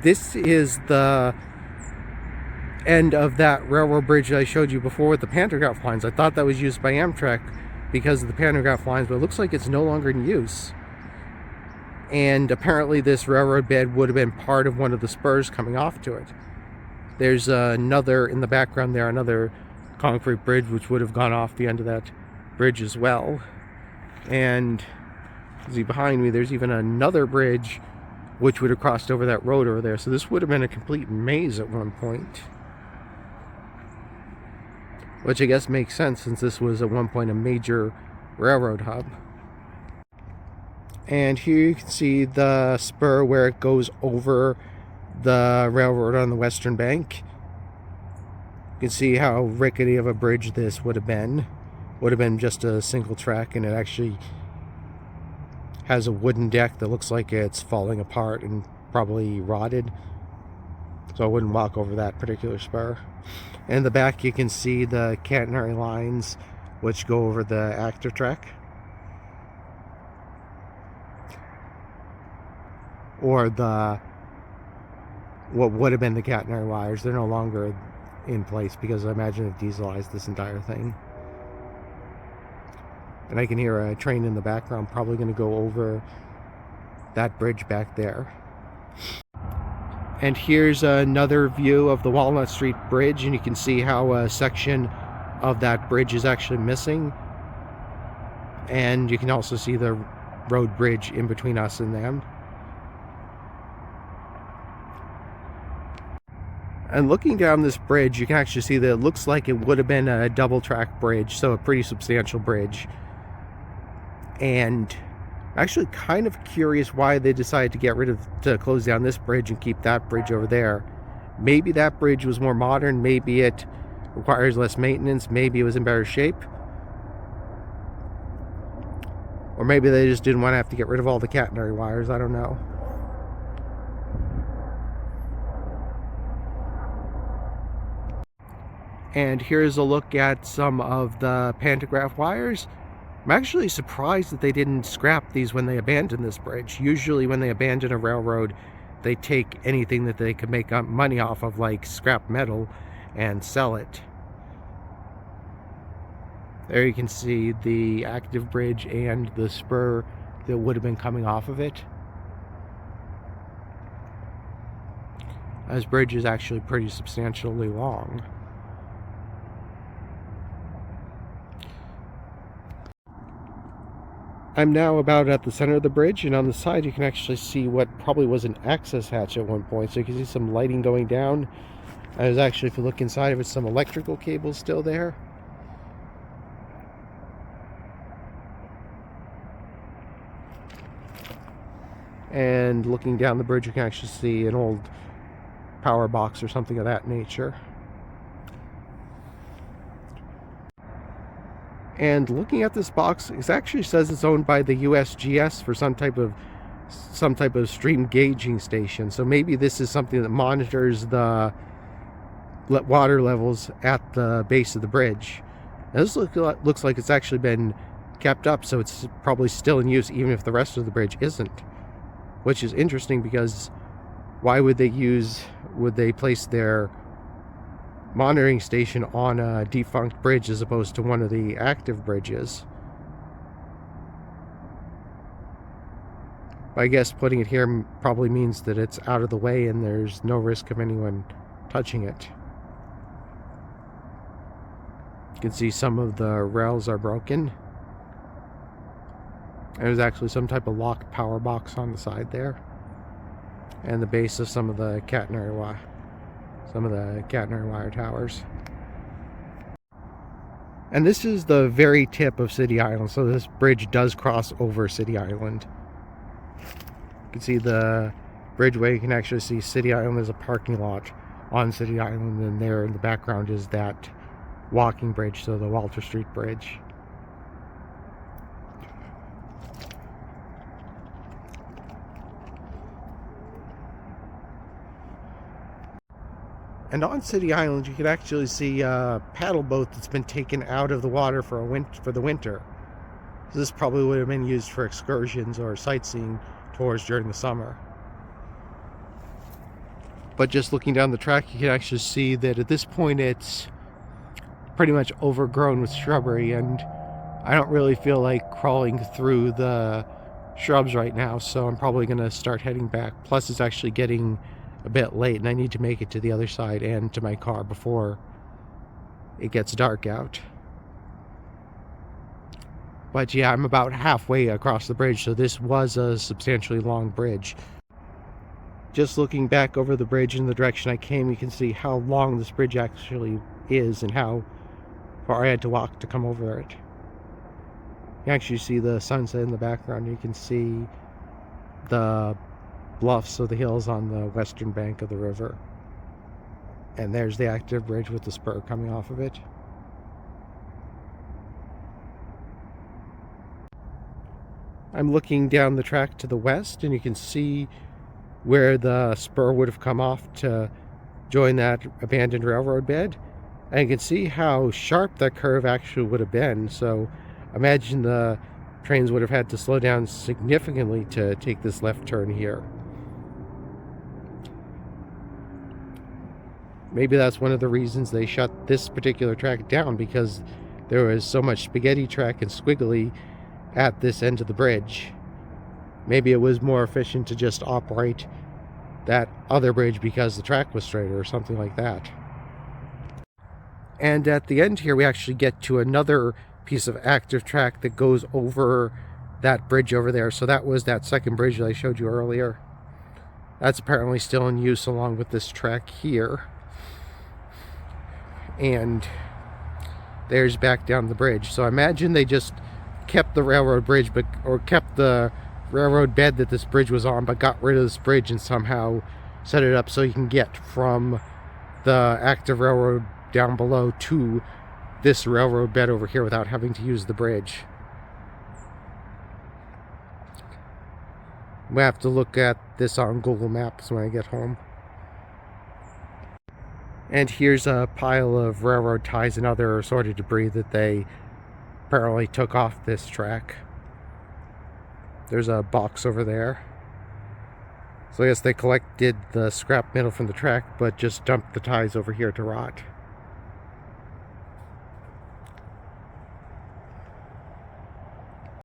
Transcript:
This is the end of that railroad bridge that I showed you before with the pantograph lines. I thought that was used by Amtrak because of the pantograph lines, but it looks like it's no longer in use. And apparently this railroad bed would have been part of one of the spurs coming off to it. There's another in the background there, another concrete bridge which would have gone off the end of that bridge as well. And see behind me, there's even another bridge which would have crossed over that road over there. So this would have been a complete maze at one point. Which I guess makes sense since this was at one point a major railroad hub. And here you can see the spur where it goes over the railroad on the western bank. You can see how rickety of a bridge this would have been. Would have been just a single track, and it actually has a wooden deck that looks like it's falling apart and probably rotted. So I wouldn't walk over that particular spur. In the back you can see the catenary lines which go over the active track. Or the what would have been the catenary wires. They're no longer in place because I imagine they've dieselized this entire thing. And I can hear a train in the background probably going to go over that bridge back there. And here's another view of the Walnut Street Bridge, and you can see how a section of that bridge is actually missing. And you can also see the road bridge in between us and them. And looking down this bridge, you can actually see that it looks like it would have been a double track bridge, so a pretty substantial bridge. And actually kind of curious why they decided to close down this bridge and keep that bridge over there. Maybe that bridge was more modern, maybe it requires less maintenance, maybe it was in better shape. Or maybe they just didn't want to have to get rid of all the catenary wires, I don't know. And here's a look at some of the pantograph wires. I'm actually surprised that they didn't scrap these when they abandoned this bridge. Usually when they abandon a railroad, they take anything that they could make money off of, like scrap metal, and sell it. There you can see the active bridge and the spur that would have been coming off of it. This bridge is actually pretty substantially long. I'm now about at the center of the bridge, and on the side you can actually see what probably was an access hatch at one point. So you can see some lighting going down. There's actually, if you look inside of it, some electrical cables still there. And looking down the bridge you can actually see an old power box or something of that nature. And looking at this box, it actually says it's owned by the USGS for some type of stream gauging station. So maybe this is something that monitors the water levels at the base of the bridge. Now this looks like it's actually been kept up, so it's probably still in use even if the rest of the bridge isn't. Which is interesting, because why would they place their monitoring station on a defunct bridge as opposed to one of the active bridges? I guess putting it here probably means that it's out of the way and there's no risk of anyone touching it. You can see some of the rails are broken. There's actually some type of locked power box on the side there. And the base of some of the catenary wire towers. And this is the very tip of City Island, so this bridge does cross over City Island. You can see the bridgeway. You can actually see City Island. There's a parking lot on City Island, and there in the background is that walking bridge, so the Walter Street Bridge. And on City Island, you can actually see a paddle boat that's been taken out of the water for the winter. So this probably would have been used for excursions or sightseeing tours during the summer. But just looking down the track, you can actually see that at this point it's pretty much overgrown with shrubbery, and I don't really feel like crawling through the shrubs right now, so I'm probably going to start heading back. Plus, it's actually getting a bit late, and I need to make it to the other side and to my car before it gets dark out. But yeah, I'm about halfway across the bridge, so this was a substantially long bridge. Just looking back over the bridge in the direction I came, you can see how long this bridge actually is and how far I had to walk to come over it. You can actually see the sunset in the background. You can see the bluffs of the hills on the western bank of the river. And there's the active bridge with the spur coming off of it. I'm looking down the track to the west, and you can see where the spur would have come off to join that abandoned railroad bed. And you can see how sharp that curve actually would have been. So imagine the trains would have had to slow down significantly to take this left turn here. Maybe that's one of the reasons they shut this particular track down, because there was so much spaghetti track and squiggly at this end of the bridge. Maybe it was more efficient to just operate that other bridge because the track was straighter or something like that. And at the end here, we actually get to another piece of active track that goes over that bridge over there. So that was that second bridge that I showed you earlier. That's apparently still in use along with this track here. And there's back down the bridge. So I imagine they just kept the railroad bridge, or kept the railroad bed that this bridge was on, but got rid of this bridge and somehow set it up so you can get from the active railroad down below to this railroad bed over here without having to use the bridge. I'm gonna have to look at this on Google Maps when I get home. And here's a pile of railroad ties and other assorted debris that they apparently took off this track. There's a box over there. So I guess they collected the scrap metal from the track, but just dumped the ties over here to rot.